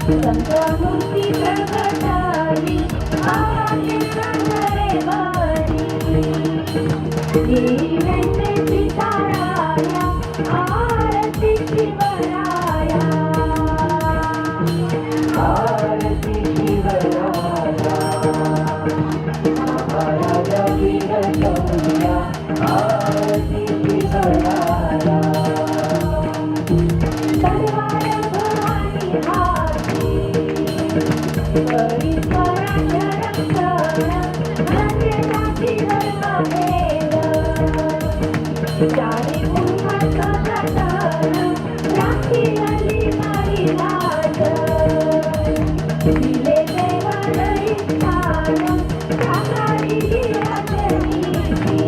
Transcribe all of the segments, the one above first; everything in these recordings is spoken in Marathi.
संतमूर्ती प्रगटावी आवाजी संगरे वारी वेंकटेची ताराया आरती शिवराया आरती शिवराया महाराजा वीरशौर्या आरती शिवराया तलवार भवानी हाती परिसराच्या रक्षण अंजनाची धर्मवेद चारी उन्मत्त प्रकरण राखी हल्ली नाही लाज दिले देवाला स्थान साकारी राजनीती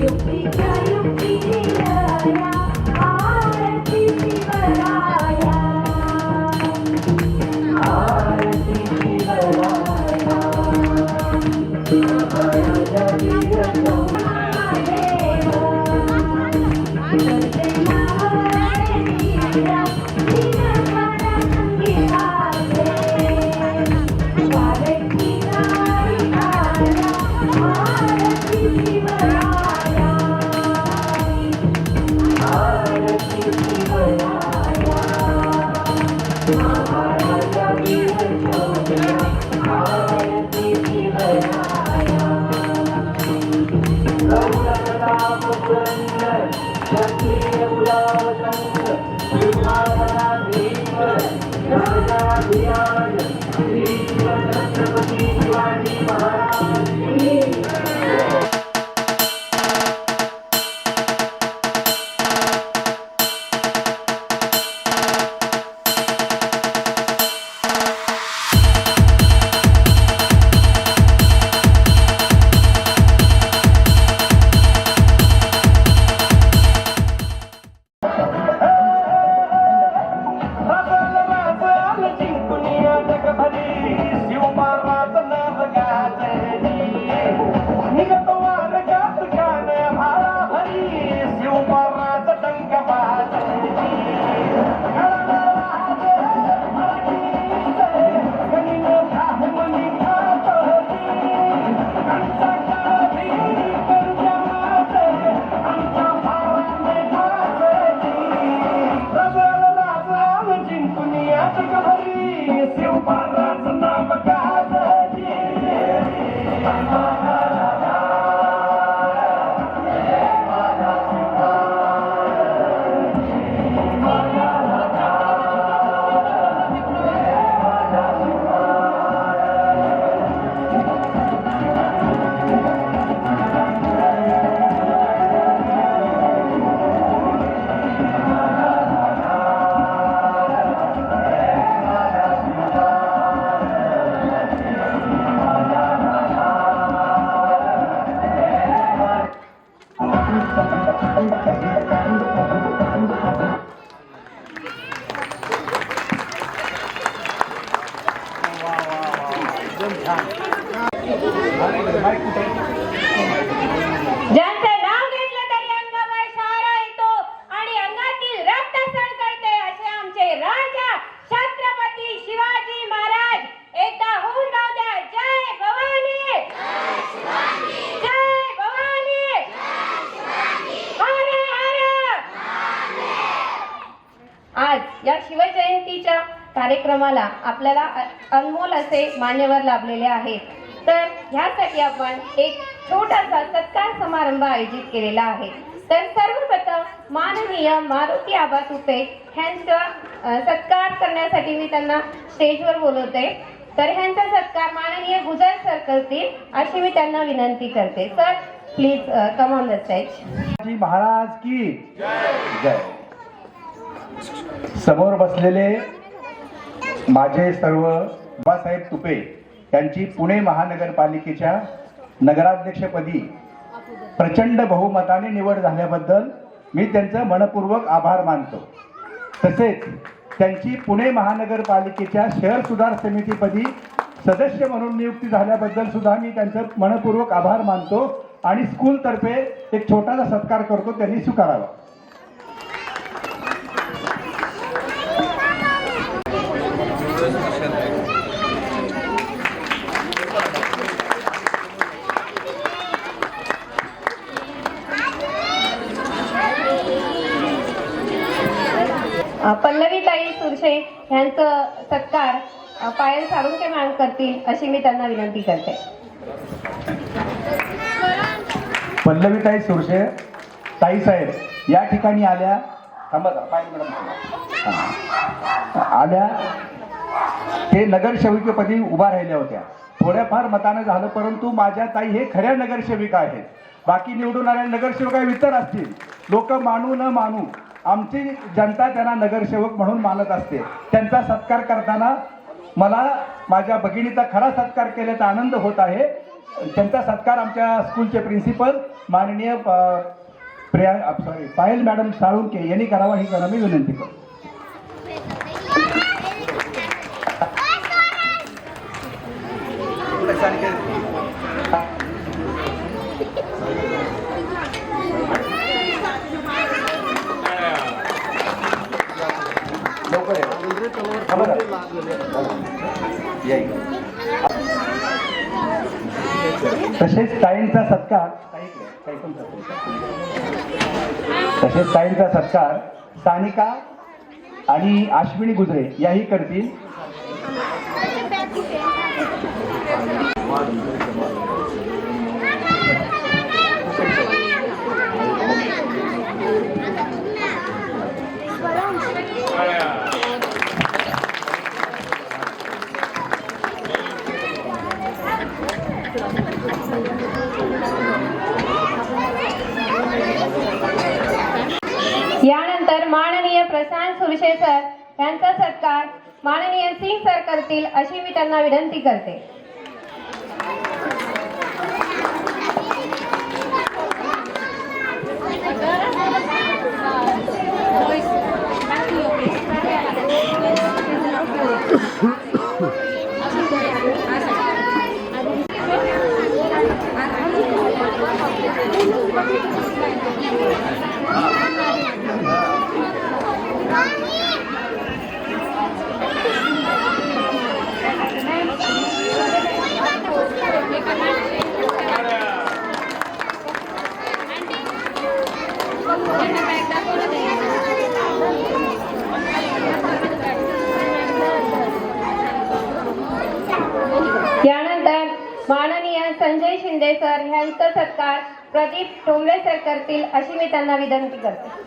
युक्तीच्या युक्ती निरया आरती शिवराया आरती शिवराया महाराजा वीरशौर्या करते महाराणे वीरा दीनवारा संगीताचे वारकी नारी आया आरती शिवराया आरती शिवराया महाराजा वीरशौर्या आरती शिवराया गौरवनाम पुरंदर क्षत्रिय कुलावतंस श्रीमाधवाधीश्वर राजाधिराज श्री छत्रपती शिवाजी महाराज की ज्यांचे नाव घेतलं तरी अंगावर शहारा येतो आणि अंगातील रक्त सळसळते असे आमचे राजा छत्रपती शिवाजी महाराज. एकदा होऊन जाऊ द्या जय भवानी जय भवानी हर हर. आज या शिवजयंतीच्या कार्यक्रमाला आपल्याला अनमोल असे मान्यवर लाभलेले आहेत. तर ह्यासाठी आपण एक छोटासा सत्कार समारंभ आयोजित केलेला आहे. तर सर्वप्रथम माननीय मारुती आबा तुपे ह्यांचा सत्कार करण्यासाठी मी त्यांना स्टेजवर बोलवते. तर ह्यांचा सत्कार माननीय गुजर सर करतील अशी मी त्यांना विनंती करते. Sir please come on the stage. Maharaj की जय. समोर बसलेले माझे सर्व बाबासाहेब तुपे यांची पुणे महानगरपालिकेच्या नगराध्यक्षपदी प्रचंड बहुमताने निवड झाल्याबद्दल मी त्यांचं मनपूर्वक आभार मानतो. तसेच त्यांची पुणे महानगरपालिकेच्या शहर सुधार समितीपदी सदस्य म्हणून नियुक्ती झाल्याबद्दल सुद्धा मी त्यांचं मनपूर्वक आभार मानतो आणि स्कूलतर्फे एक छोटासा सत्कार करतो, त्यांनी स्वीकारावा. पल्लवीताई सुरशे यांचं सत्कार पायल साळुंखे मॅम करतील अशी मी त्यांना विनंती करते. पल्लवीताई सुरशे ताई साहेब या ठिकाणी आल्या. थांबा जरा, पायल मॅडम आल्या. ते नगरसेविकेपदी उभा राहिल्या होत्या. थोड्याफार मतानं झालं, परंतु माझ्या ताई हे खऱ्या नगरसेविका आहेत. बाकी निवडून आलेल्या नगरसेवका इतर असतील. लोक मानू न मानू, आमची जनता त्यांना नगरसेवक म्हणून मानत असते. त्यांचा सत्कार करताना मला माझ्या भगिनीचा खरा सत्कार केल्याचा आनंद होत आहे. त्यांचा सत्कार आमच्या स्कूलचे प्रिन्सिपल माननीय पायल मॅडम साळुंखे यांनी करावा ही त्यांना मी विनंती करतो. तसेच ताईंचा सत्कार सानिका आणि अश्विनी गुजरे याही करतील. यानंतर माननीय प्रशांत सुरशे सर यांचा सत्कार माननीय सिंग सर करतील अशी मी त्यांना विनंती करते. यानंतर माननीय संजय शिंदे सर यांचा सत्कार प्रदीप टोंबळे सर करतील अशी मी त्यांना विनंती करते.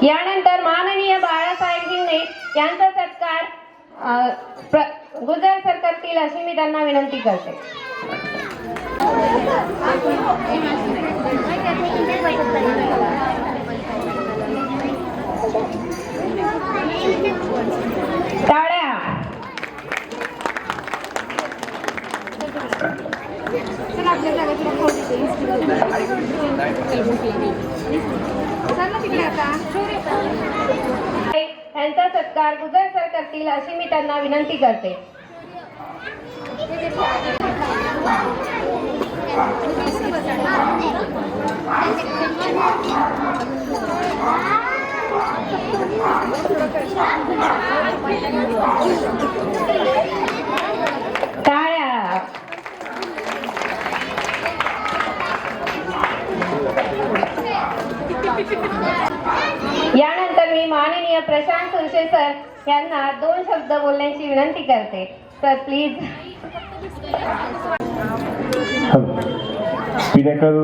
यानंतर माननीय बाळासाहेब गिन्ने यांचा सत्कार गुजर सर करतील अशी मी त्यांना विनंती करते. टाळ्या. यांचा सत्कार गुजर सर करतील अशी मी त्यांना विनंती करते. टाळ्या. यानंतर मी माननीय प्रशांत सुरशे सर यांना 2 शब्द बोलण्याची विनंती करते. Sir please. Pinnacle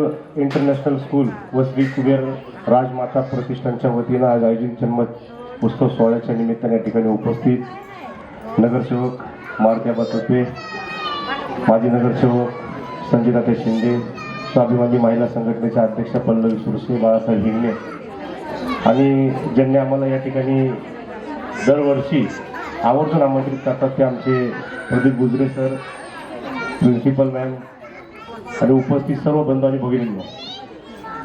international school व श्री कुबेर राजमाता प्रतिष्ठानच्या वतीनं आज आयोजित जन्म उत्सव सोहळ्याच्या निमित्ताने या ठिकाणी उपस्थित नगरसेवक मारुती तुपे, माजी नगरसेवक संजयताई शिंदे, स्वाभिमानी महिला संघटनेच्या अध्यक्ष पल्लवी सुरशे, बाळासाहेब हिंगणे आणि ज्यांनी आम्हाला या ठिकाणी दरवर्षी आवर्जून आमंत्रित करतात ते आमचे प्रदीप गुजरे सर, प्रिन्सिपल मॅम आणि उपस्थित सर्व बंधू आणि भगिनींनो.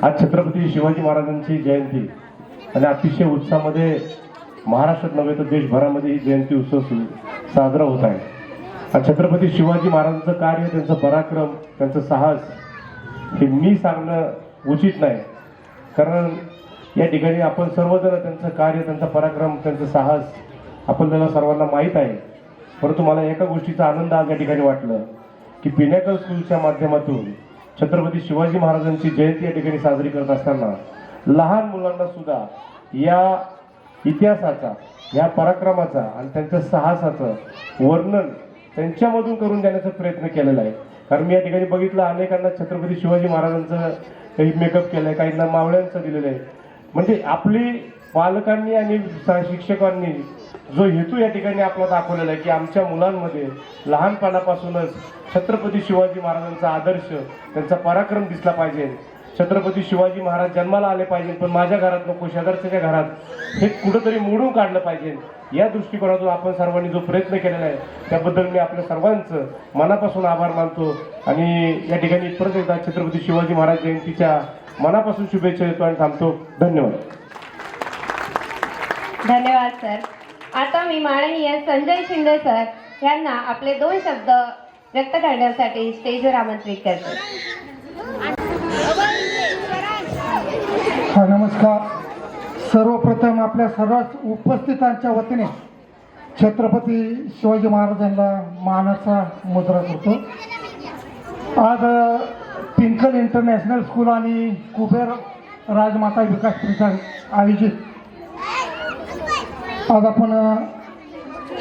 आज छत्रपती शिवाजी महाराजांची जयंती आणि अतिशय उत्साहामध्ये महाराष्ट्रात नव्हे तर देशभरामध्ये ही जयंती उत्सव साजरा होत आहे. आज छत्रपती शिवाजी महाराजांचं कार्य, त्यांचं पराक्रम, त्यांचं साहस हे मी सांगणं उचित नाही, कारण या ठिकाणी आपण सर्वजण त्यांचं कार्य, त्यांचा पराक्रम, त्यांचं साहस आपल्याला सर्वांना माहीत आहे. परंतु मला एका गोष्टीचा आनंद आज या ठिकाणी वाटलं की पिनॅकल स्कूलच्या माध्यमातून छत्रपती शिवाजी महाराजांची जयंती या ठिकाणी साजरी करत असताना लहान मुलांना सुद्धा या इतिहासाचा, या पराक्रमाचा आणि त्यांच्या साहसाचं वर्णन त्यांच्यामधून करून देण्याचा प्रयत्न केलेला आहे. कारण मी या ठिकाणी बघितलं अनेकांना छत्रपती शिवाजी महाराजांचं काही मेकअप केलं आहे, काहींना मावळ्यांचं दिलेलं आहे. म्हणजे आपली पालकांनी आणि शिक्षकांनी जो हेतू या ठिकाणी आपला दाखवलेला आहे की आमच्या मुलांमध्ये लहानपणापासूनच छत्रपती शिवाजी महाराजांचा आदर्श, त्यांचा पराक्रम दिसला पाहिजे. छत्रपती शिवाजी महाराज जन्माला आले पाहिजे, पण माझ्या घरात नको, शेजारच्या घरात हे कुठंतरी मोडून काढलं पाहिजे. या दृष्टिकोनातून आपण सर्वांनी जो प्रयत्न केलेला आहे त्याबद्दल मी आपल्या सर्वांचं मनापासून आभार मानतो आणि या ठिकाणी परत एकदा छत्रपती शिवाजी महाराज जयंतीच्या मनापासून शुभेच्छा देतो आणि थांबतो. धन्यवाद. धन्यवाद सर. आता मी माननीय संजय शिंदे सर यांना आपले 2 शब्द व्यक्त करण्यासाठी स्टेजवर आमंत्रित करते. हा, नमस्कार. सर्वप्रथम आपल्या सर्वच उपस्थितांच्या वतीने छत्रपती शिवाजी महाराजांना मानाचा मुद्रा करतो. आज पिंकल इंटरनॅशनल स्कूल आणि कुबेर राजमाता विकास परिषद आयोजित आज आपण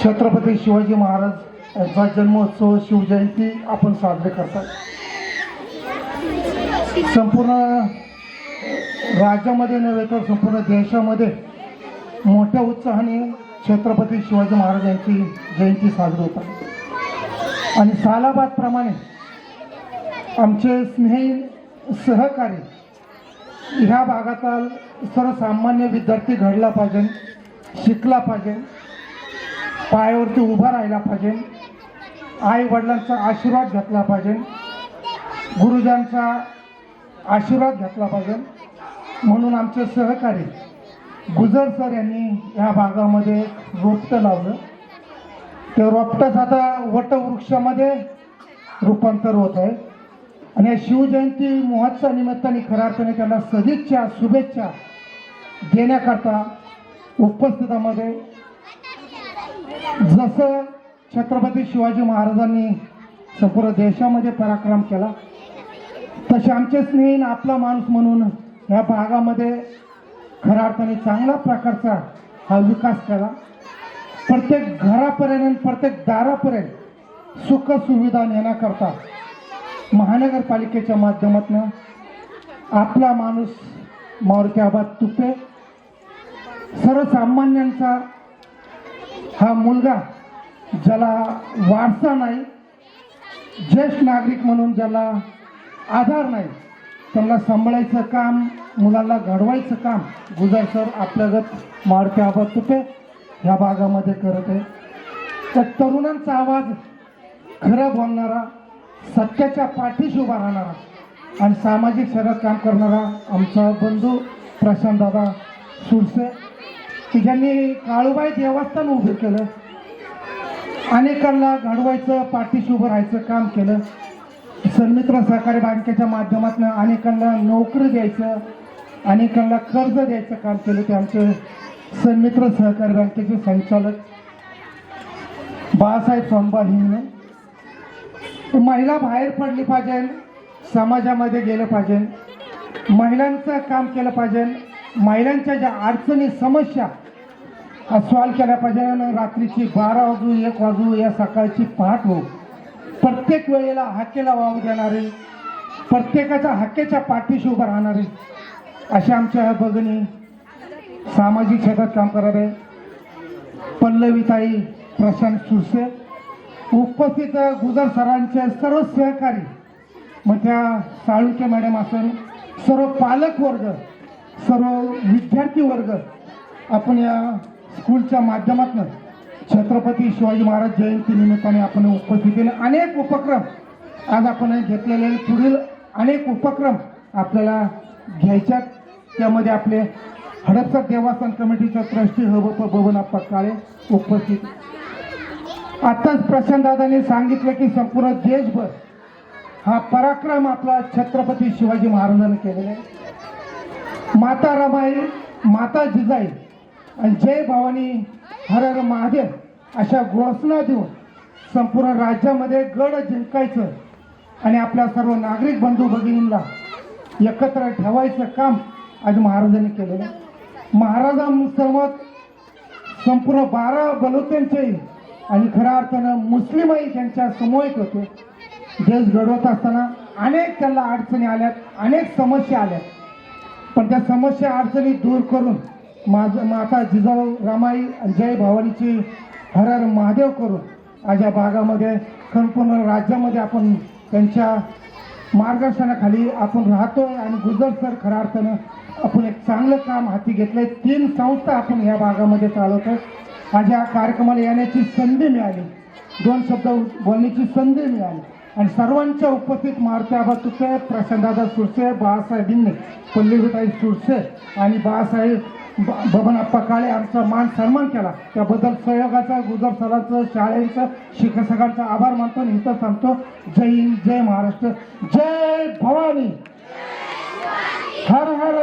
छत्रपती शिवाजी महाराज यांचा जन्मोत्सव, शिवजयंती आपण साजरी करतात. संपूर्ण राज्यामध्ये नव्हे तर संपूर्ण देशामध्ये मोठ्या उत्साहाने छत्रपती शिवाजी महाराज यांची जयंती साजरी होत आहे. आणि सालाबादप्रमाणे आमचे स्नेही सहकारी ह्या भागातील सर्वसामान्य विद्यार्थी घडला पाहिजे, शिकला पाहिजे, पायावरती उभा राहिला पाहिजे, आई वडिलांचा आशीर्वाद घेतला पाहिजे, गुरुजांचा आशीर्वाद घेतला पाहिजे. म्हणून आमचे सहकारी गुजर सर यांनी ह्या भागामध्ये रोपटं लावलं. ते रोपटंच आता वटवृक्षामध्ये रूपांतर होत आहे. आणि या शिवजयंती महोत्सवा निमित्ताने खऱ्या अर्थाने त्यांना सदिच्छा, शुभेच्छा देण्याकरता उपस्थितामध्ये जसं छत्रपती शिवाजी महाराजांनी संपूर्ण देशामध्ये पराक्रम केला तसे आमचे स्नेहीन आपला माणूस म्हणून ह्या भागामध्ये खऱ्या अर्थाने चांगल्या प्रकारचा हा विकास केला. प्रत्येक घरापर्यंत, प्रत्येक दारापर्यंत सुख सुविधा नेण्याकरता महानगरपालिकेच्या माध्यमातून आपला माणूस मारुती आबा तुपे सर्वसामान्यांचा हा मुलगा, ज्याला वारसा नाही, ज्येष्ठ नागरिक म्हणून ज्याला आधार नाही, त्यांना सांभाळायचं काम, मुलांना घडवायचं काम गुजर सर आपल्यागत मारुती आबा तुपे ह्या भागामध्ये करत आहे. तर तरुणांचा आवाज, खरं बोलणारा, सत्याच्या पाठीशी उभा राहणारा आणि सामाजिक सेवेत काम करणारा आमचा बंधू प्रशांतदादा सुरसे, की ज्यांनी काळूबाई देवस्थान उभे केलं, अनेकांना घडवायचं, पाठीशी उभं राहायचं काम केलं. सन्मित्र सहकारी बँकेच्या माध्यमातून अनेकांना नोकरी द्यायचं, अनेकांना कर्ज द्यायचं काम केलं. ते आमचे सन्मित्र सहकारी बँकेचे संचालक बाळासाहेब सोमबा हिंगणे. महिला बाहेर पडली पाहिजे, समाजामध्ये गेलं पाहिजे, महिलांचं काम केलं पाहिजे, महिलांच्या ज्या अडचणी, समस्या सॉल्व केल्या पाहिजे. रात्रीची 12 वाजू, 1 वाजू, या सकाळची पहाट हो, प्रत्येक वेळेला हाकेला वाव देणारे, प्रत्येकाच्या हक्काच्या पाठीशी उभं राहणारे अशा आमच्या भगिनी सामाजिक क्षेत्रात काम करणारे पल्लवीताई प्रशांत सुरसे, उपस्थित गुजर सरांचे सर्व सहकारी, मग त्या साळुंके मॅडम असेल, सर्व पालक वर्ग, सर्व विद्यार्थी वर्ग, आपण या स्कूलच्या माध्यमातून छत्रपती शिवाजी महाराज जयंती निमित्ताने आपण उपस्थितीने अनेक उपक्रम आज आपण घेतलेले पुढील अनेक उपक्रम आपल्याला घ्यायच्यात. त्यामध्ये आपले हडपसर देवस्थान कमिटीचे ट्रस्टी बबनप्पा काळे उपस्थित. आताच प्रशांतदादांनी सांगितलं की संपूर्ण देशभर हा पराक्रम आपला छत्रपती शिवाजी महाराजांनी केलेला आहे. माता रमाई, माता जिजाई आणि जय भवानी हर हर महादेव अशा घोषणा देऊन संपूर्ण राज्यामध्ये गड जिंकायचं आणि आपल्या सर्व नागरिक बंधू भगिनींना एकत्र ठेवायचं काम आज महाराजांनी केलेलं आहे. महाराजांसोबत संपूर्ण 12 बलुतेंचे आणि खऱ्या अर्थानं मुस्लिमही त्यांच्या समूहित होते. देश घडवत असताना अनेक त्यांना अडचणी आल्यात, अनेक समस्या आल्यात, पण त्या समस्या अडचणी दूर करून माता जिजाऊ रमाई जय भवानीची हर हर महादेव करून आज या भागामध्ये संपूर्ण राज्यामध्ये आपण त्यांच्या मार्गदर्शनाखाली आपण राहतोय आणि गुजर खऱ्या अर्थानं आपण एक चांगलं काम हाती घेतलंय. 3 संस्था आपण या भागामध्ये चालवतोय. आज या कार्यक्रमाला येण्याची संधी मिळाली, 2 शब्द बोलण्याची संधी मिळाली आणि सर्वांच्या उपस्थित मारुती आबा तुपे, प्रशांतदादा सुरसे, बाळासाहेब इंगे, पल्लवीताई सुरसे आणि बाळासाहेब बबनप्पा काळे आमचा मान सन्मान केला. त्याबद्दल सहयोगाचा गुजर सरांचं, शाळेचं, शिक्षकांचा आभार मानतो. इथं सांगतो जय हिंद, जय महाराष्ट्र, जय भवानी, हर हर.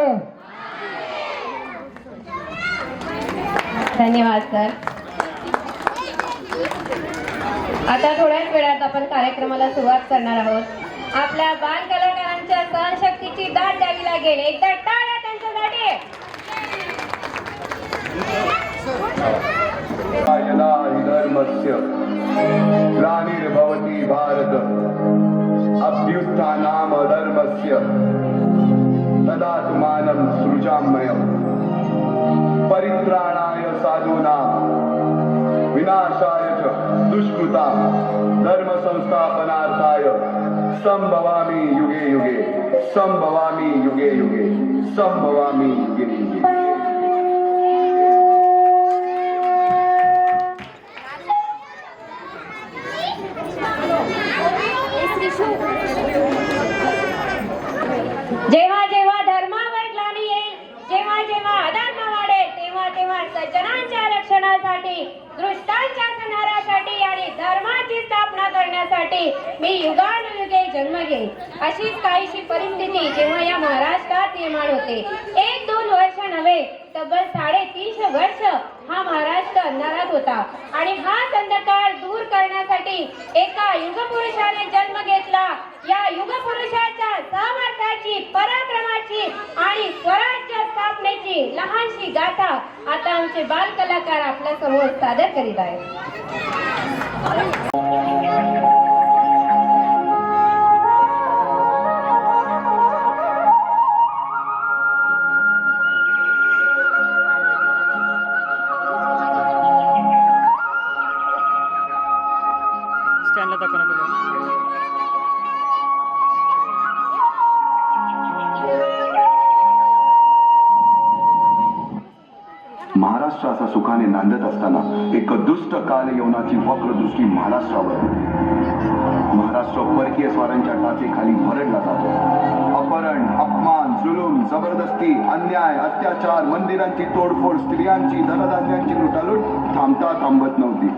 धन्यवाद सर. आता थोड्याच वेळात आपण कार्यक्रमाला सुरुवात करणार आहोत. आपल्या बाल कलाकारांच्या सहनशक्तीची दाद द्यावी लागेल. एकदा टाळ्या त्यांच्यासाठी. यदा हि धर्मस्य ग्लानिर्भवति भारत अभ्युत्थानाम धर्मस्य तदात्मानं सृजाम्यहम् परित्राणाय साधूनां विनाशाय च दुष्कृतां धर्म संस्थापनार्थाय संभवामि युगे युगे, संभवामि युगे युगे, संभवामि युगे युगे. जेव्हा जेव्हा धर्मावर ग्लानी येईल, जेव्हा जेव्हा अधर्म वाढेल, तेव्हा तेव्हा सज्जनांच्या रक्षणासाठी, दृष्टांच्या संहारासाठी आणि धर्माची स्थापना करण्यासाठी मी युगानुयुगे जन्म घेईन. अशीच काहीशी परिस्थिती जेव्हा या महाराष्ट्रात निर्माण होते. 1-2 वर्ष नव्हे, तब्बल 350 वर्ष हा महाराष्ट्र अंधारात होता आणि हा अंधकार दूर करण्यासाठी एका युगपुरुषाने जन्म घेतला. या युगपुरुषाच्या सामर्थ्याची, पराक्रमाची आणि स्वराज्य स्थापनेची लहानशी गाथा आता आमचे बाल कलाकार आपल्या समोर सादर करीत आहेत. महाराष्ट्र असा सुखाने नांदत असताना एक दुष्ट काल यवनाची वक्रदृष्टी महाराष्ट्रावर. महाराष्ट्र परकीय स्वारांच्या टाचेखाली भरडला जातो. अपहरण, अपमान, जुलूम, जबरदस्ती, अन्याय, अत्याचार, मंदिरांची तोडफोड, स्त्रियांची, धनधान्यांची लुटालूट थांबता थांबत नव्हती.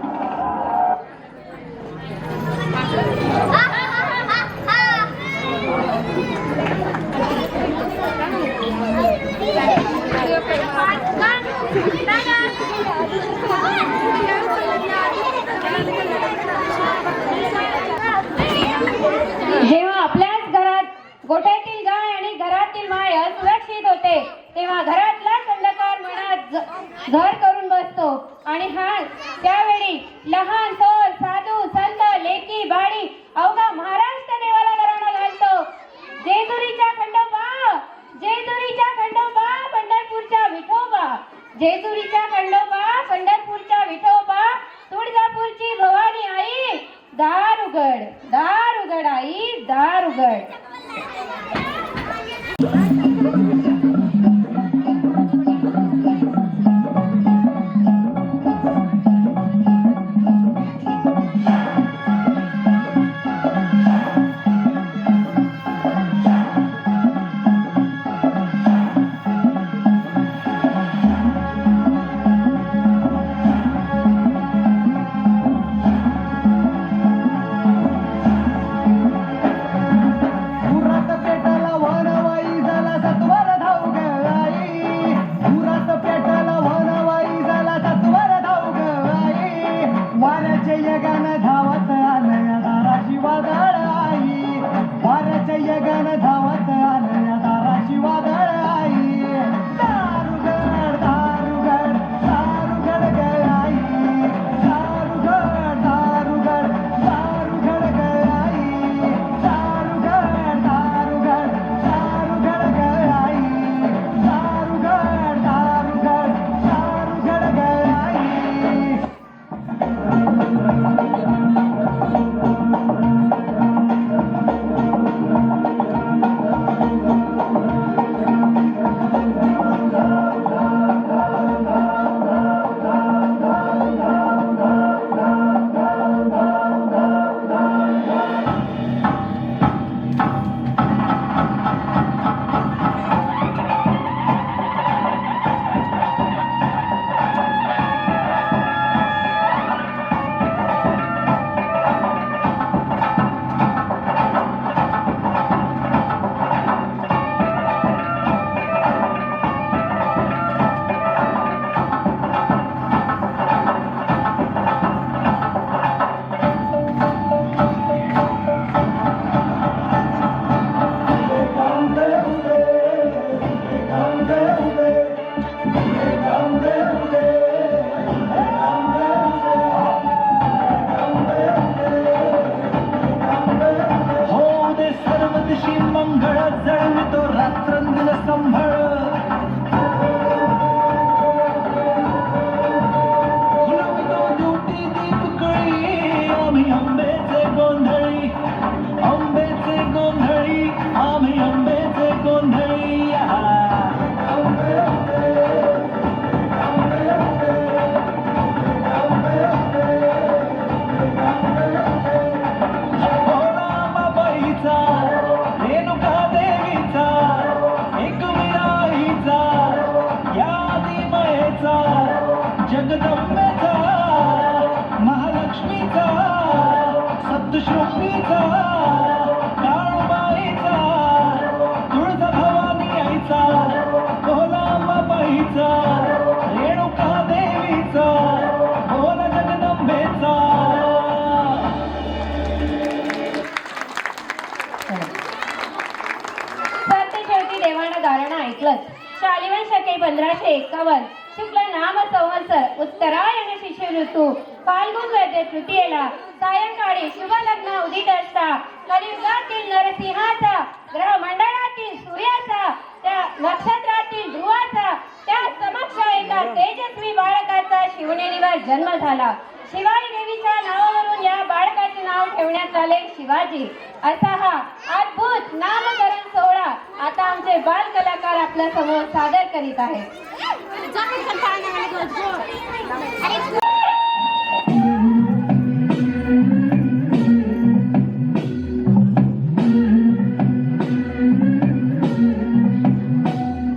जेव्हा आपल्याच घरात गोठ्यातील गाय आणि घरातील माय असुरक्षित होते, तेव्हा घरातलाच अंधकार मनात घर करून बसतो आणि त्यावेळी लहान थोर, साधू, संत, लेकी, बाळी अवघा महाराष्ट्र देवाला घराणं घालतो. जेजुरीच्या खंडोबा, जेजुरीच्या खंडोबा, पंढरपूरच्या विठोबा, जेजुरीच्या खंडोबा, पंढरपूरच्या विठोबा, तुळजापूरची भवानी आई, दार उघड, दार उघड आई, दार उघड. वाऱ्याच्या यगानं धावत आलं या दाराची वादळ आई, वाऱ्याच्या यगानं धावत आलं या दाराची वादळ आई. दारुगड दारुगड दारुगड ग आई, दारुगड दारुगड दारुगड ग आई, दारुगड दारुगड दारुगड ग आई, दारुगड दारुगड दारुगड ग आई. हो दे सर्व दिशी मंगळ जळवितो रात्रंदिन संभळ, फुलवितो दुटी दीपकळी आम्ही आंबेचे गोंधळी, आंबेचे गोंधळी आम्ही आंबेचे गोंधळी. भोळाबाईचा रेणुका देवीचा एकविराईचा या आदिमायेचा जगदंबेचा महालक्ष्मीचा सप्तशृंगीचा काळूबाईचा तुळजाभवानी आईचा भोळाबाईचा रेणुका देवीचा भोला जगदंबेचा. सत्यशेवटी देवानं गारणं ऐकलंच. शालिवान शके 1551 शुक्ल नाम संवत्सर उत्तरायण शिशिर ऋतू फाल्गुन वैद्य तृतीयेला सायंकाळी शुभ लग्न उदित असता कलियुगातील नरसिंहाचा ग्रह मंडळातील सूर्याचा त्या नक्षत्रातील ध्रुवाचा त्या समक्ष एका तेजस्वी बाळकाचा शिवनेरीवर जन्म झाला. शिवाई देवीच्या नावावरून या बाळकाचे नाव ठेवण्यात आले शिवाजी. असा हा अद्भुत नामकरण सोहळा आता आमचे बाल कलाकार आपल्या समोर सादर करीत आहेत.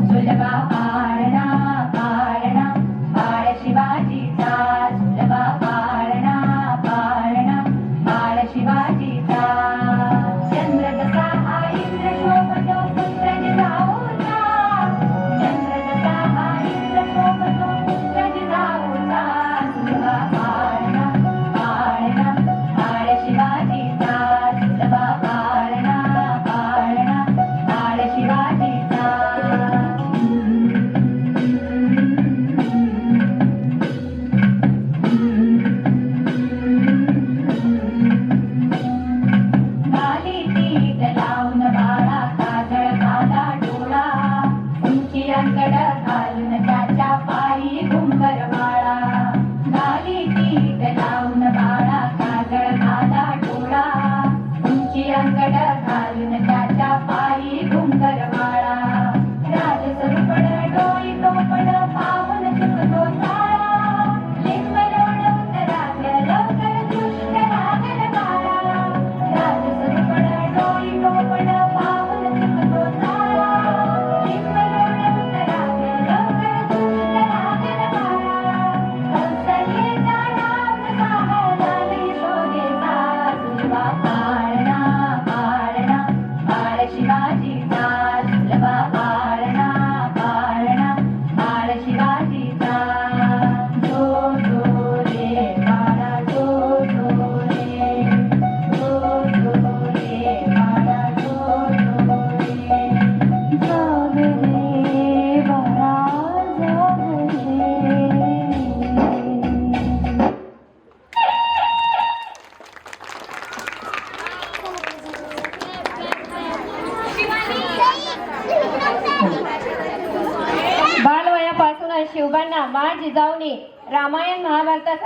सुलभा पाळणा पाळणा बाळ शिवाजीचा, सुलभा पाळणा पाळणा बाळ शिवाजीचा. चंद्र जसा हा इंद्र शोभतो पुत्र जिजाऊचा, चंद्र जसा हा इंद्र शोभतो पुत्र जिजाऊचा.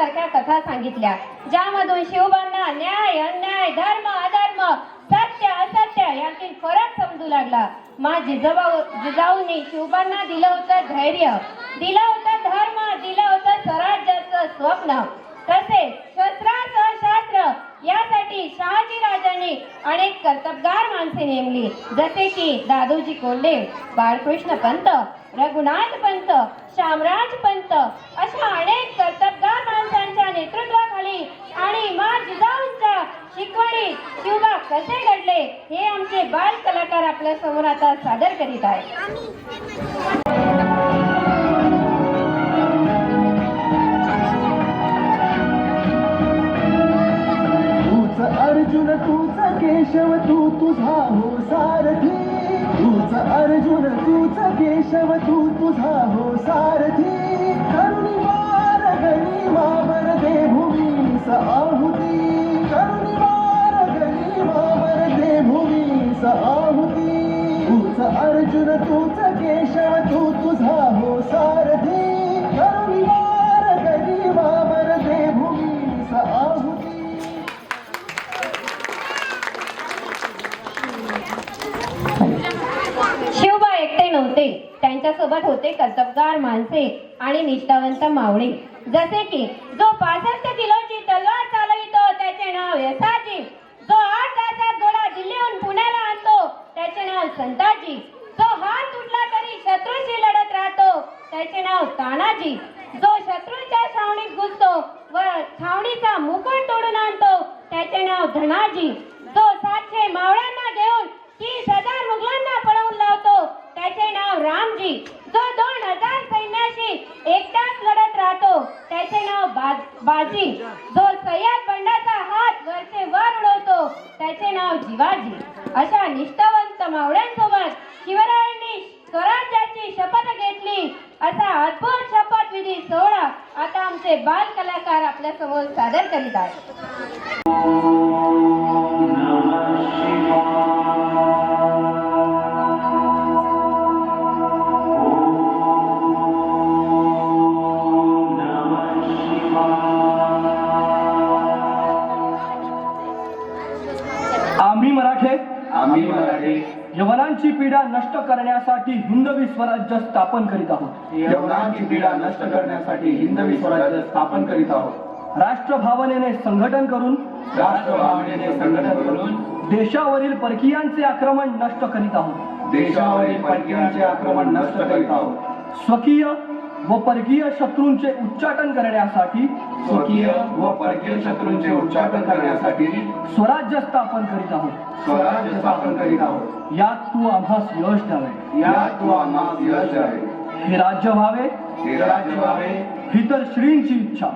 सारख्या कथा सांगितल्या, ज्यामधून शिवबांना न्याय, अन्याय, धर्म, अधर्म, सत्य, असत्य यातील फरक समजू लागला. जिजाऊंनी शिवबांना दिलं होतं धैर्य, दिलं होतं धर्म, दिलं होतं स्वराज्याचं स्वप्न. तसेच शस्त्रास्त्र शास्त्र यासाठी शहाजी राजांनी अनेक कर्तबगार माणसे नेमली, जसे की दादोजी कोंडदेव, बाळकृष्ण पंत, रघुनाथ पंत, शामराज पंत अशा अनेक कर्तबगार माणसांच्या नेतृत्वाखाली आणि मा जिजाऊंच्या शिकवणीत शिवबा कसे घडले हे आमचे बाल कलाकार आपल्या समोर आता सादर करीत आहेत. अर्जुन तूच केशव तू तुझा हो सारथी, तूच अर्जुन तूच केशव तू तुझा हो सारथी. करुणी वार गरीबावर दे भूमीस आहुती, करुणी वार गरीबावर दे भूमीस आहुती. तूच अर्जुन तूच केशव तू तुझा हो सारथी, करुणी वार गरीबावर दे भूमीस आहुती. शिवबा एकटे नव्हते, त्यांच्यासोबत होते कर्तबगार माणसे आणि निष्ठावंत मावळे. जसे की जो 65 किलोची तलवार चालवितो त्याचे नाव यसाजी, जो 8 तासात घोडा दिल्लीहून पुण्याला आणतो त्याचे नाव संताजी, जो हात तुटला तरी शत्रूशी लढत राहतो त्याचे नाव तानाजी, जो शत्रूच्या छावणीत घुसतो व छावणीचा मुकुट तोडून आणतो त्याचे नाव धनाजी, जो 700 मावळ्यांना घेऊन 30,000 मुघलांना पळवून लावतो त्याचे नाव रामजी, जो 2,000 सैन्याशी एकटाच लढत राहतो त्याचे नाव बाजी, जो सय्यद बंडाचा हात वरचे वर उडवतो त्याचे नाव जिवाजी. अशा निष्ठावंत मावळ्यांसोबत शिवरायांनी स्वराज्याची शपथ घेतली. असा अद्भुत शपथविधी सोहळा आता आमचे बाल कलाकार आपल्या समोर सादर करीत आहेत. आम्ही मराठे यवनांची पीडा नष्ट करण्यासाठी हिंदवी स्वराज्य स्थापन करीत आहोत. यवनांची पीडा नष्ट करण्यासाठी हिंदवी स्वराज्य स्थापन करीत आहोत. राष्ट्रभावनेने संघटन करून देशावरील परकीयांचे आक्रमण नष्ट करीत आहोत. देशावरील परकीयांचे आक्रमण नष्ट करीत आहोत. स्वकीय व परकीय शत्रूंचे उच्चाटन करण्यासाठी उच्चाटन करण्यासाठी स्वराज्य स्थापन करीत आहोत. स्वराज्य स्थापन करीत आहोत. यात तू आम्हास यश द्यावे, हे राज्य व्हावे, ही तर श्रींची इच्छा,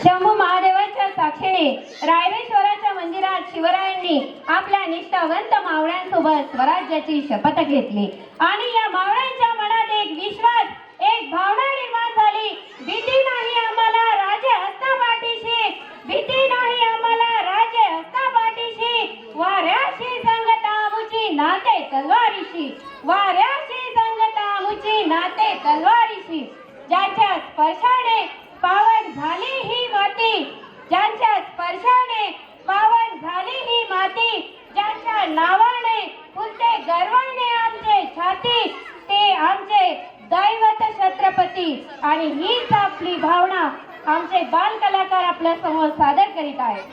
शंभू महादेवाच्या साक्षीने रायरेश्वराच्या मंदिरात शिवरायांनी आपल्या निष्ठावंत मावळ्यांसोबत स्वराज्याची शपथ घेतली आणि या मावळ्यांच्या मनात एक विश्वास, एक भावना निर्माण झाली. भीती नाही आम्हाला राजे हस्ता पाठीशी, भीती नाही आम्हाला राजे हस्ता पाठीशी. वाऱ्याशी संगता आमुची नाते तलवारीशी, वाऱ्याशी संगता आमुची नाते तलवारीशी. ज्याच्या स्पर्शाने पावन झाली ही माती, ज्यांच्या स्पर्शाने पावन झाली ही माती, ज्यांच्या नावाने फुलते गर्वाने आमचे छाती, ते आमचे दैवत छत्रपती. आणि हीच आपली भावना आमचे बाल कलाकार आपल्या समोर सादर करीत आहेत.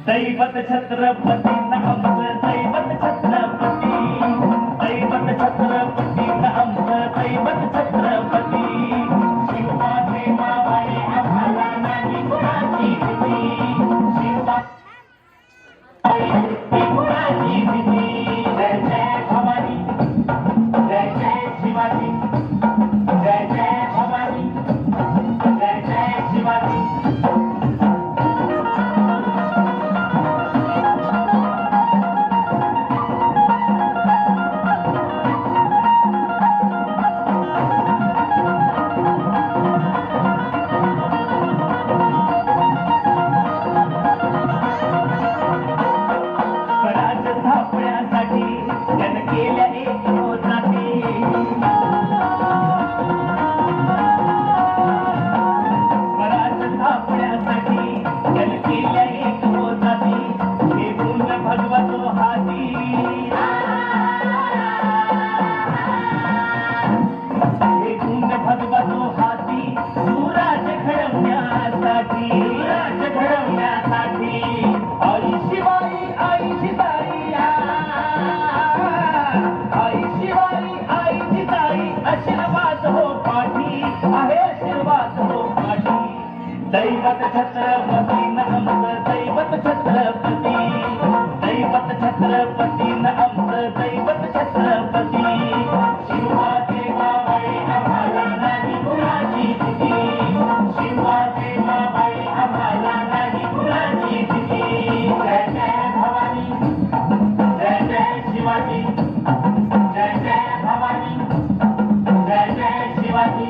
दैवत छत्रपती नामचं दैवत छत्रपती, दैवत छत्रपती नामचं दैवत छत्रपती. शिवबाचे मावळे आम्हाला नाही कुणाची भीती, शिवबा शिवाजी जन केल्या एक जाती स्वराज स्थापण्यासाठी जन केल्या एक जाती हे गुण भगवतो हाती हे गुण भगवतो हाती सुराज घडवण्यासाठी आई शिवाई आई जिजाई आई शिवाई आई जिजाई आशीर्वाद हो पाठी आहे आशीर्वाद हो पाठी दैवत छत्रपती नमत दैवत छत्रपती दैवत छत्रपती नमत दैवत छत्रपती शिवाजी मावळी आम्हाला नाही कुणाची भीती शिवाजी मावळी आम्हाला नाही कुणाची भीती जय जय भवानी जय जय शिवाजी जय जय भवानी जय जय शिवाजी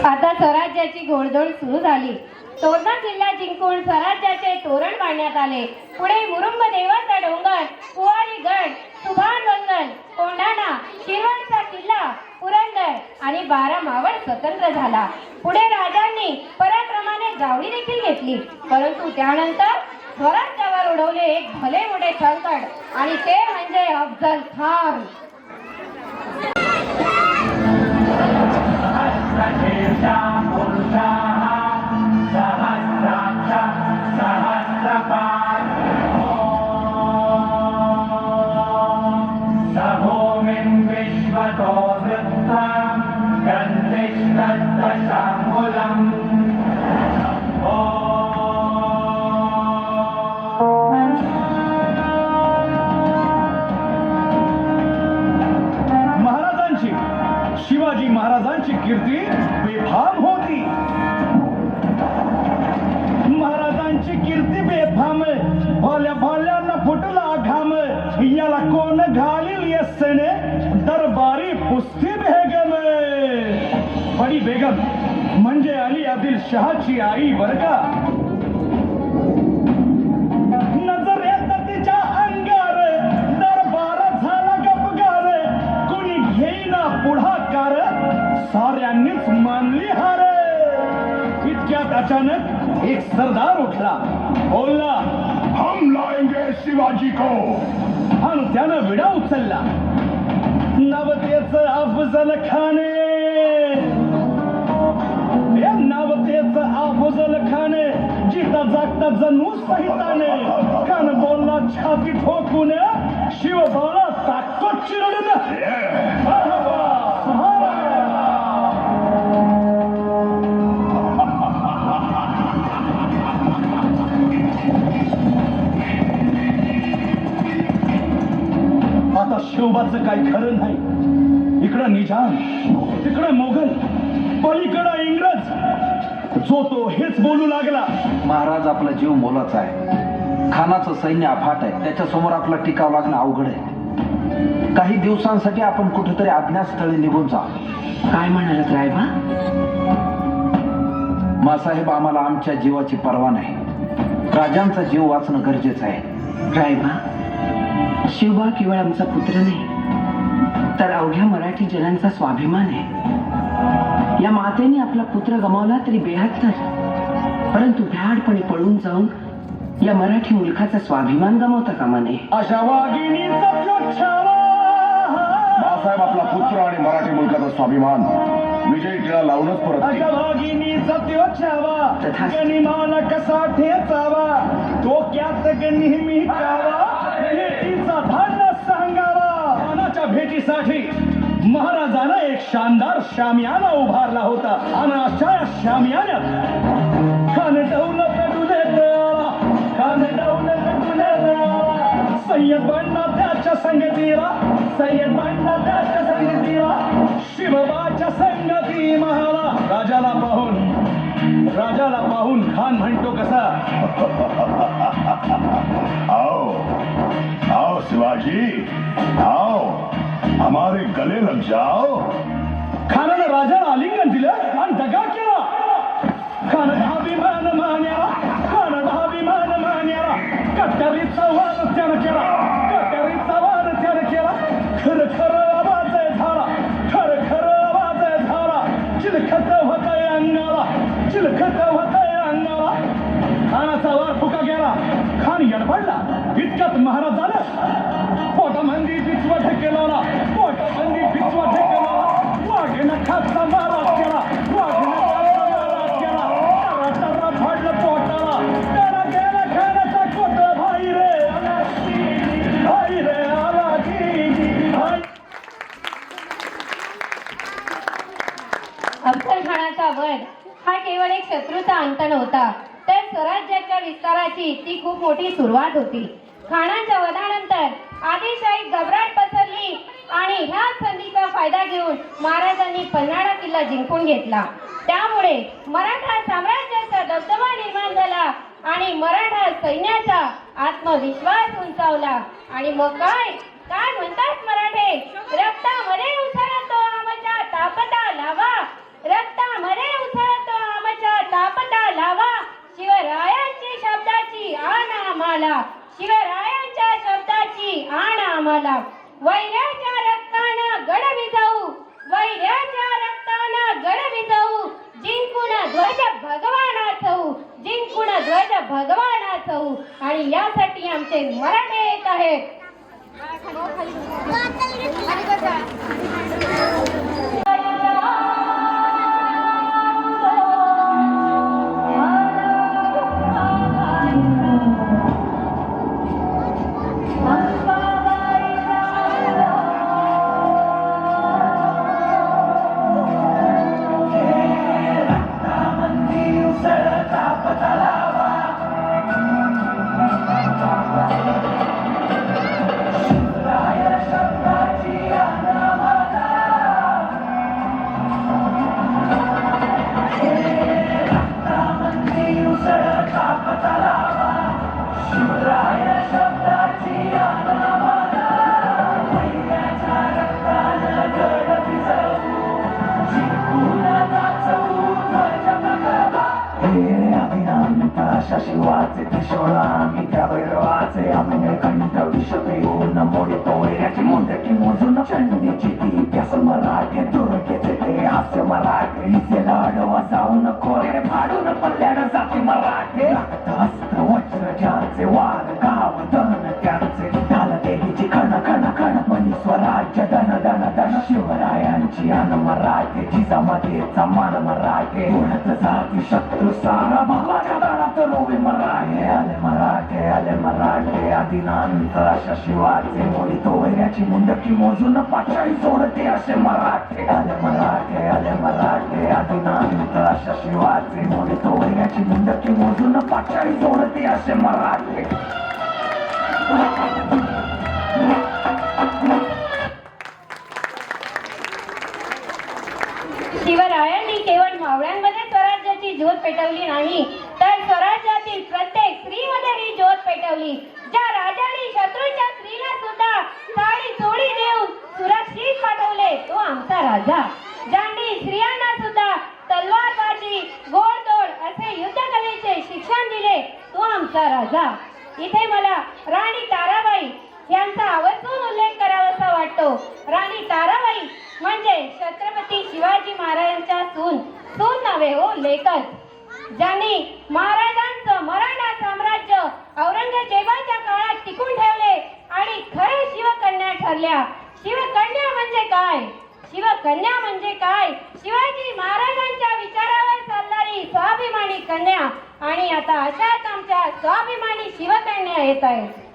आता स्वराज्याची घोडदौड सुरू झाली. तोरणा किल्ला जिंकून स्वराज्याचे तोरण बांधण्यात आले. पुढे मुरुंब देवाचा डोंगर, कुवारी गड, सुभान वंगल, कोंढाणा, शिरवळचा किल्ला, पुरंदर आणि 12 मावळ स्वतंत्र झाला. पुढे राजांनी पराक्रमाने जावळी देखील घेतली. परंतु त्यानंतर स्वराज्यावर उडवले एक भले मोठे संकट आणि ते म्हणजे अफजल खान. महाराजांची शिवाजी महाराजांची कीर्ती बेफाम होती. महाराजांची कीर्ती बेफाम भोल्या भोल्यांना फुटला घाम याला कोण घालील यस्सेने दरबारी पुस्ती बेगम. बडी बेगम म्हणजे अली आदिल शहाची आई बर का. नजर येत तिच्या अंगार दरबार झाला गपगार कुणी घेईना पुढाकार साऱ्यांनीच मानली हार. इतक्यात अचानक एक सरदार उठला बोलला हम लाएंगे शिवाजी को. आणि त्यानं विडा उचलला. नवतेच अफजल खाने नवतेच अफजल खाने जिता जागता जणू सहिताने कान बोलला छाती ठोकून शिवबाला ताकद चिरडून. आता शिवबाचं काही खरं नाही. इकडं निजाम तिकडं मोगल पलीकडं इंग्रज. जो तो हेच बोलू लागला. महाराज आपला जीव मोलाचा आहे. खानाचं सैन्य अफाट आहे. त्याच्यासमोर आपला टिकाव लागणं अवघड आहे. काही दिवसांसाठी आपण कुठेतरी अज्ञातस्थळी निघून जा. काय म्हणालात रायबा? मासाहेब आम्हाला आमच्या जीवाची पर्वा नाही. राजांचा जीव वाचणं गरजेचं आहे. रायबा, शिवबा केवळ आमचा पुत्र नाही तर अवघ्या मराठी जनांचा स्वाभिमान आहे. या मातेने आपला पुत्र गमावला तरी 72 परंतु भ्याडपणे पळून जाऊन या मराठी मुलखाचा स्वाभिमान गमावता कामा नये. अशा वाघिणीचा बाळासाहेब आपला पुत्र आणि मराठी मुलकाचा स्वाभिमान विजयी टिळा लावूनच परत येईल. अशा वाघिणीचा त्यो छावा तथास्तु. गनिमान कसा ठेचावा डोक्यात नेहमी कावा भेटीचा धान्य सांगावा. खानाच्या भेटीसाठी महाराजानं एक शानदार शामियाना उभारला होता आणि अशा या शामियान्यात खान डौल पेटूने तळाला. खान डौल पेटूने तळाला. सय्यद बंडा त्याच्या संगतीला. सय्यद बंडा त्याच्या संगतीला. शिवबाच्या संगती महाला. राजाला पाहून खान म्हणतो कसा आओ आओ शिवाजी आओ हमारे गले लग जाओ. खानानं राजाला आलिंगन दिलं आणि दगा केला. खान अभिमान मान्या इतक्यात महाराज झालं पोटामंदी पिचवा ठेकेला पोटामंदी पिचवा ठेकेला वाघेनं खासचा नाराज केला वाघेनं खासचा नाराज केला टरा टरा फाडलं पोटाला त्याला गेला खाण्याचा कोट भाई रे आला भाई अफजल खानाचा वध हा केवळ एक शत्रूचा अंत नव्हता, तर स्वराज्याच्या विस्ताराची ती खूप मोठी सुरुवात होती. खानाच्या वधानंतर आदिलशाही घबराट पसरली आणि ह्या संधीचा फायदा घेऊन महाराजांनी पन्हाळा किल्ला जिंकून घेतला. त्यामुळे मराठा साम्राज्याचा दबदबा निर्माण झाला आणि मराठा सैन्याचा आत्मविश्वास उंचावला. आणि मग काय काय म्हणतात मराठे, रक्तामध्ये उसळतो आमच्या तापता लावा, रक्तामध्ये उसळतो आमच्या तापता लावा, शिवरायांची शब्दाची आण आम्हाला, शिवरायांच्या शब्दाची आण आम्हाला. वैऱ्याच्या रक्तानं गड विझवू, वैऱ्याच्या रक्तानं गड विझवू, जिंकून ध्वज भगवानाचवू, जिंकून ध्वज भगवानाचवू. आणि यासाठी आमचे मराठे येत आहेत. शिवाचे त्रिशूळा आम्ही त्या भैरवाचे आम्ही कंठ विष पिऊन मोडतो वैऱ्याची मुंडकी मोजून चंडीची ती त्यास मराठे दुर्गेचे ते हास्य मराठे इथे लाडवा जाऊन कोरे फाडून पल्ल्याड जाते मराठे अस्त्र वज्र ज्यांचे वार गाव दन त्यांचे ढाल देवीची खण खण खण मनी स्वराज्य दन दन दन शिवरायांची अन मराठे जिजामध्ये समान मराठे उडत जाती शत्रू सारा भावाच्या दणात रोवे मराठे आले मराठे आदिनांत अशा शिवाचे मोडीतो वैऱ्याची मुंडकी मोजून पाचाळी सोडते असे मराठे आले मराठे आदिनांत अशा शिवाचे मोडीतो वैऱ्याची मुंडकी मोजून पाचाळी सोडते असे मराठे. शिवरायांनी केवळ मावळ्यांमध्ये स्वराज्याची ज्योत पेटवली नाही, तर स्वराज्यातील प्रत्येक स्त्रीमध्ये ही ज्योत पेटवली. ज्या राजाने शत्रूच्या स्त्रीला सुद्धा साडी चोळी देऊन सुरक्षित पाठवले तो आमचा राजा. ज्यांनी स्त्रियांना सुद्धा तलवारबाजी घोडदौड असे युद्धकलेचे शिक्षण दिले तो आमचा राजा. इथे मला राणी ताराबाई यांचा आवर्जून उल्लेख करावासा वाटतो. राणी ताराबाई म्हणजे छत्रपती शिवाजी महाराजांच्या सून नव्हे हो, लेकच. ज्यांनी महाराजांचं मराठा साम्राज्य औरंगजेबाच्या काळात टिकून ठेवले आणि खरे शिवकन्या ठरल्या. शिवकन्या म्हणजे काय, शिवकन्या म्हणजे काय, शिवाजी महाराजांच्या विचारावर चालणारी स्वाभिमानी कन्या. आणि आता अशाच आमच्या स्वाभिमानी शिवकन्या येत आहेत.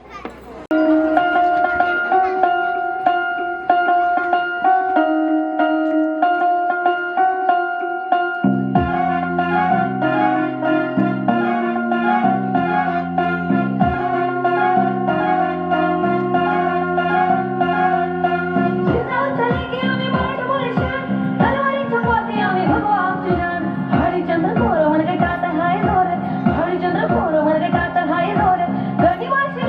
हरिचंद्र कोर मन गटात हाय नोर, हरिचंद्र कोर मन गटात हाय नोर, गणिवासी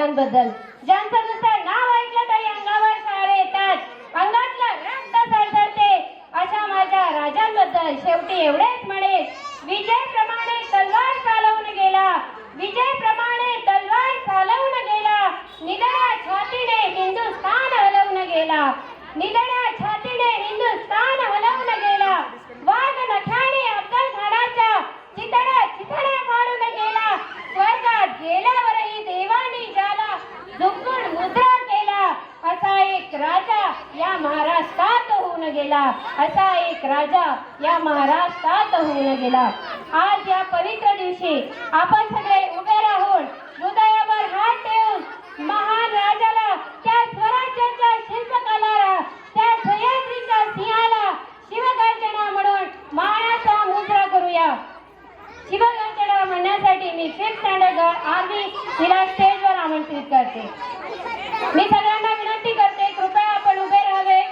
राजांबद्दल, ज्यांचं नुसतं नाव ऐकलं तरी अंगावर सारे येतात, अंगातलं रक्त सळसळते अशा माझ्या राजांबद्दल शेवटी एवढेच म्हणेन, विजयप्रमाणे तलवार चालवून गेला, विजयप्रमाणे तलवार चालवून गेला, निधड्या छातीने हिंदुस्थान हलवून गेला, निधड्या छातीने हिंदुस्थान हलवून गेला, वाघ नख्याने अफजल खानाच्या चितड्या चितड्या काढून गेला, स्वर्गात गेल्यावरही देवानी ज्याला झुकून मुद्रा केला, असा एक राजा या महाराष्ट्रात होऊन गेला, असा एक राजा या महाराष्ट्रात होऊन गेला. आज या पवित्र दिवशी आपण सगळे उभे राहून हृदयावर हात ठेवून महान राजाला, त्या स्वराज्याच्या शिल्पकलाला, त्या सह्याद्रीच्या सिंहाला शिवगर्जना म्हणून मानाचा मुद्रा करूया. शिवगर्जना म्हणण्यासाठी मी 5th स्टँडर्ड आर्मी तिला स्टेजवर आमंत्रित करते. मी सगळ्यांना विनंती करते, कृपया आपण उभे राहावे.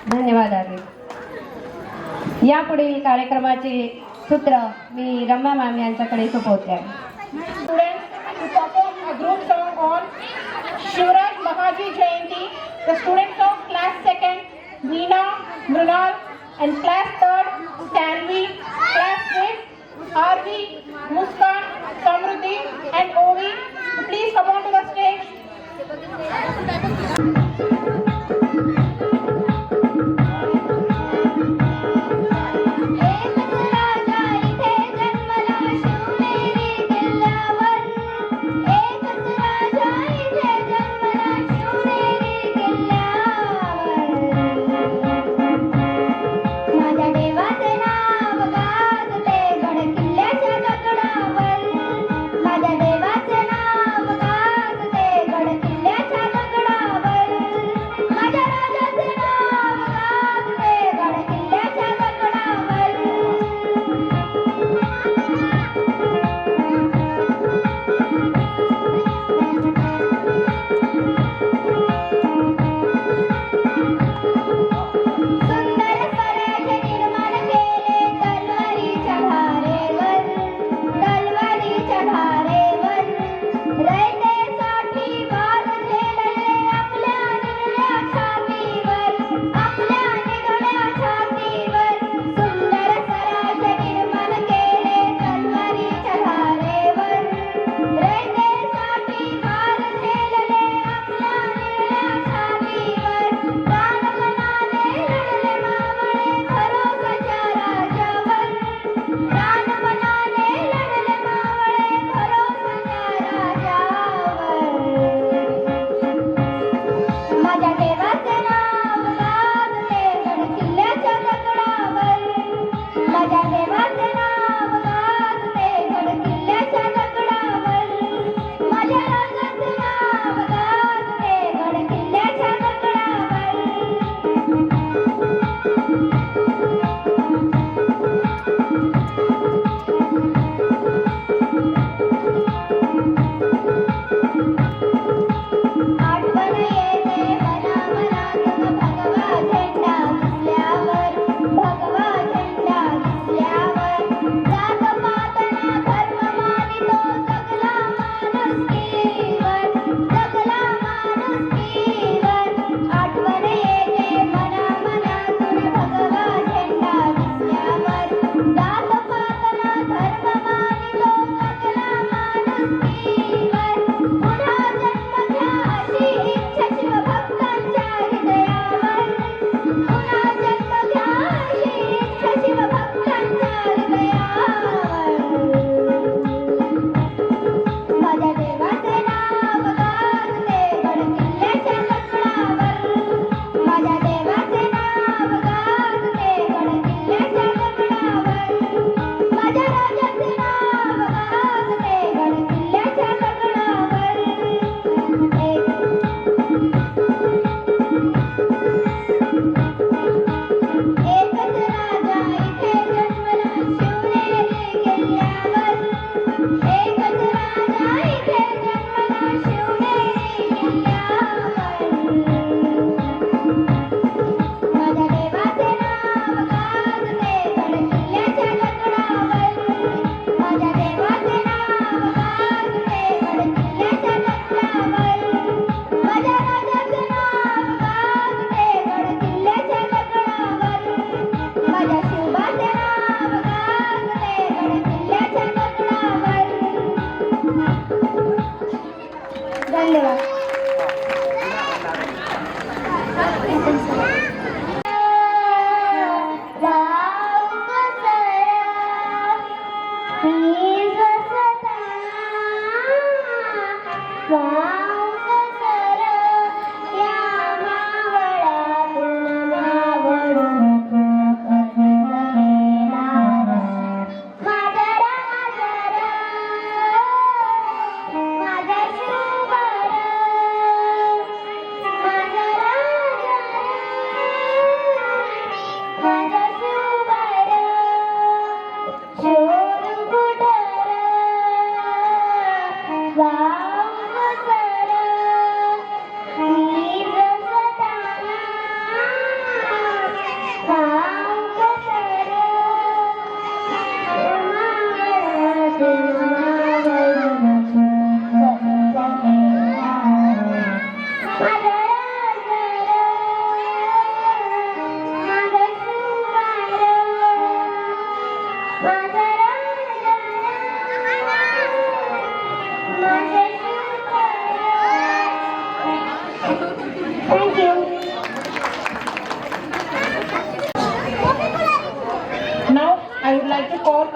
धन्यवाद आजी. यापुढील कार्यक्रमाचे सूत्र मी रम्या मॅम यांच्याकडे सोपवते. Students to perform a group song on Shivraj Mahaji Jayanti. The students of class 2nd, Meena, Mrunal, and class 3rd, Stanley, class 5th, Arvi, Muskan, Samruddhi, and Ovi. Please come on to the stage. माझ्या देवाचे नाव गाजते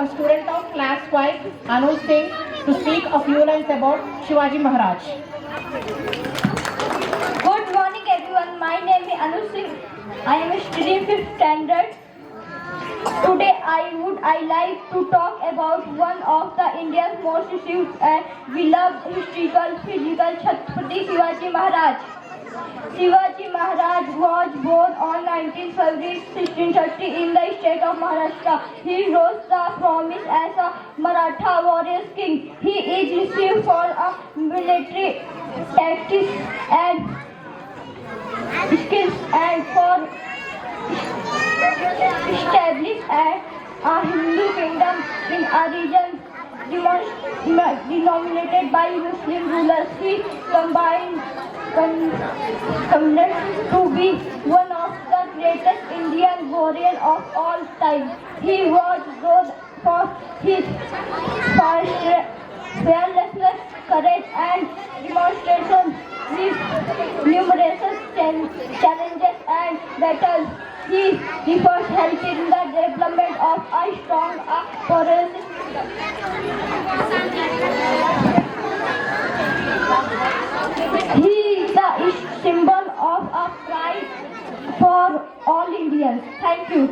a student of class 5, Anuj Singh, to speak a few lines about Shivaji Maharaj. Good morning everyone, my name is Anuj Singh. I am studying 5th standard. Today I like to talk about one of the India's most received and beloved historical figure, Chhatrapati Shivaji Maharaj. Shivaji Maharaj was born on 19 February 1630 in the state of Maharashtra. He rose the promise as a Maratha warrior king. He is received for a military tactics and skills and for establish a Hindu kingdom in a region denominated by Muslim rulers. He combined to be one of the greatest Indian warriors of all time. He was known for his fearless courage and demonstration with numerous challenges and battles. He first helped in the development of a strong forest. He is the symbol of a pride for all Indians. Thank you.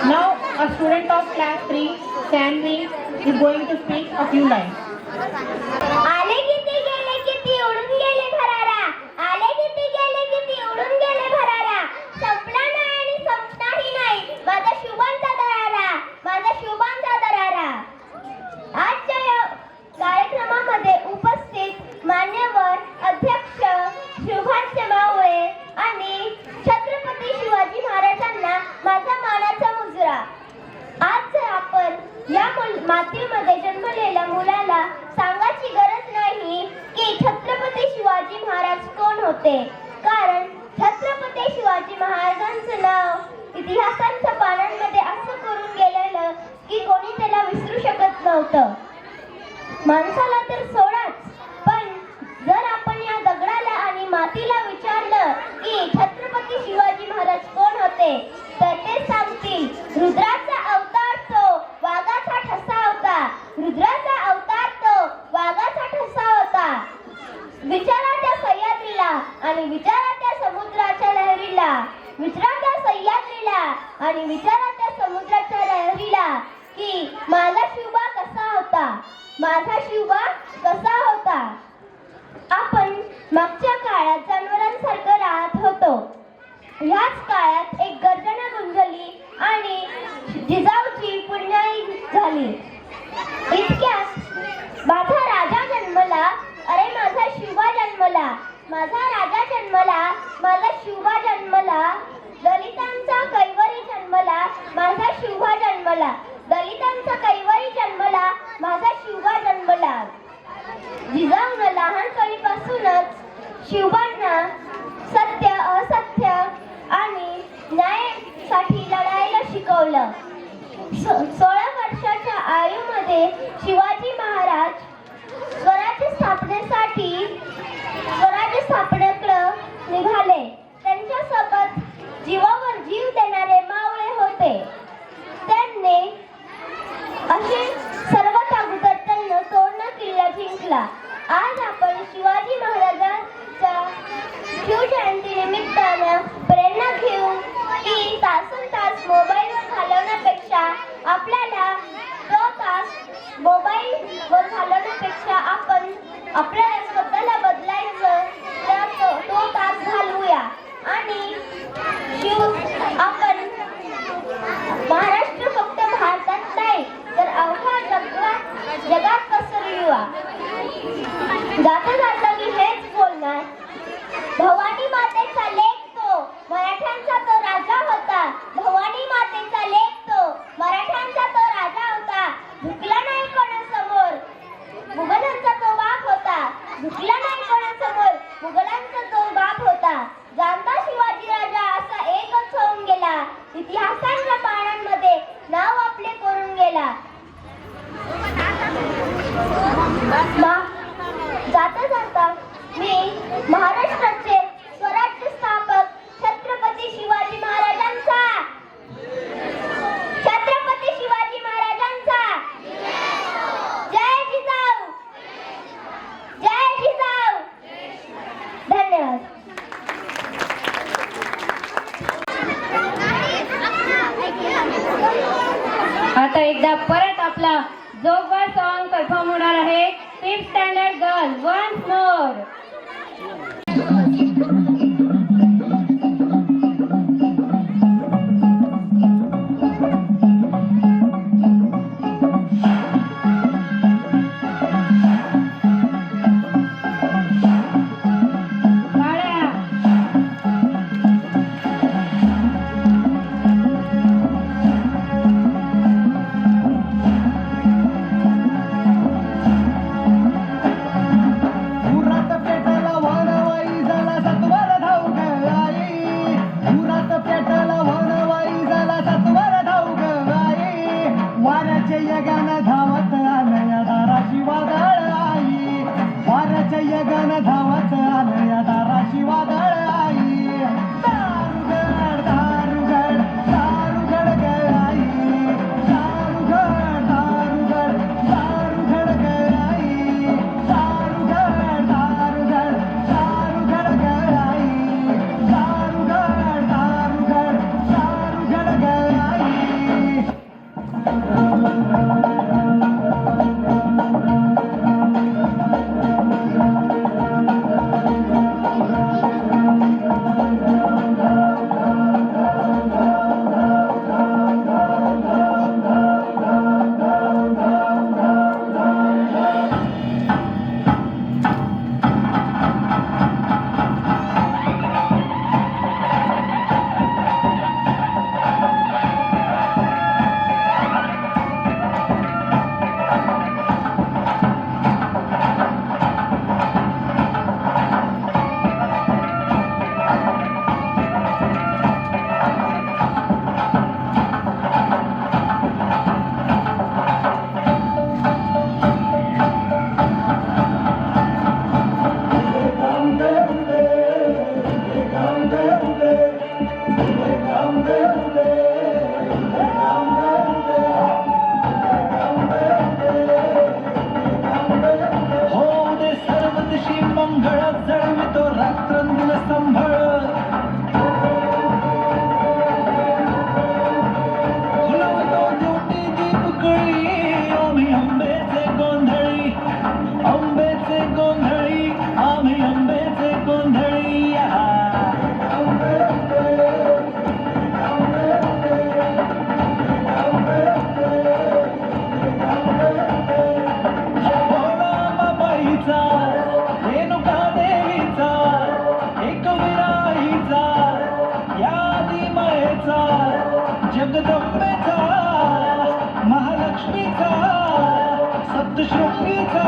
Now, a student of class 3, Sanvi, is going to speak a few lines. आले किती गेले किती उडून गेले भरारा, आले किती गेले किती उडून गेले भरारा, संपला नाही आणि संपणारही नाही माझा शुभांचा दरारा, माझा शुभांचा दरारा. आजच्या या कार्यक्रमामध्ये उपस्थित मान्यवर अध्यक्ष सुभाष मावळे आणि छत्रपती शिवाजी महाराजांना माझा मानाचा मुजरा. आज आपण या मातीमध्ये जन्मलेल्या मुलाला सांगायची गरज नाही की छत्रपती शिवाजी महाराज कोण होते, कारण छत्रपती शिवाजी महाराजांचं नाव इतिहासांच्या पानांमध्ये असं करून गेलेलं की कोणी त्याला विसरू शकत नव्हतं. माणसाला तर सोडाच, पण जर आपण या दगडाला आणि मातीला विचारलं की छत्रपती शिवाजी महाराज कोण होते, तर ते सांगतील रुद्राचा अवतार तो वाघाचा ठसा होता, रुद्राचा अवतार तो वाघाचा ठसा होता. विचारा त्या सह्याद्रीला आणि विचारा त्या समुद्राच्या लहरीला, विचारा त्या सह्याद्रीला आणि विचारा त्या समुद्राच्या लहरीला की माझा शिवबा कसा होता, माझा शिवबा कसा होता. आपण मागच्या काळात जनावरांसारखं राहत होतो. ह्याच काळात एक गर्जना गुंजली आणि जिजाऊची पुण्याई झाली. इतक्यात माझा राजा जन्मला, अरे माझा शिवबा जन्मला, माझा राजा जन्मला, माझा शिवबा जन्मला. दलितांचा कैवारी जन्मला, माझा शिवबा जन्मला, दलितांचा कैवारी जन्मला, माझा शिवबा जन्मला. जिजाऊनं लहानपणीपासूनच शिवबांना सत्य असत्य आणि न्यायासाठी लढायला शिकवलं. 16 वर्षाच्या आयुमध्ये शिवाजी महाराज स्वराज्य स्थापनेकडे निघाले. त्यांच्यासोबत जीवावर जीव देणारे मावळे होते. त्यांनी असे सर्वात अगोदर त्यांना तोरणा किल्ला जिंकला. आज आपण शिवाजी महाराजांच्या शिवजयंती निमित्तानं प्रेरणा घेऊ की तासनतास मोबाईलवर घालवण्यापेक्षा आपल्याला तो तास मोबाईलवर घालवण्यापेक्षा आपण आपल्याला स्वतःला बदलायचं, तर तो तास घालवूया आणि आपण महाराष्ट्र फक्त भारतात नाही तर अवघ्या जगात पसरवूया. जाता जाता मी हेच बोलणार, भवानी मातेचा लेक तो मराठ्यांचा तो राजा होता, भवानी मातेचा लेक तो मराठ्यांचा तो राजा होता. झुकला नाही कोणासमोर, मुघलांचा तो बाप होता, झुकला नाही कोणासमोर, मुघलांचा तो बाप होता. जाणता शिवाजी राजा असा एकच होऊन गेला, इतिहासाच्या पानांमध्ये नाव आपले करून गेला. आता एकदा परत आपला जोगवा सॉन्ग परफॉर्म होणार आहे. 5th standard girl once more. जगदंबेचा महालक्ष्मीचा सप्तशृंगीचा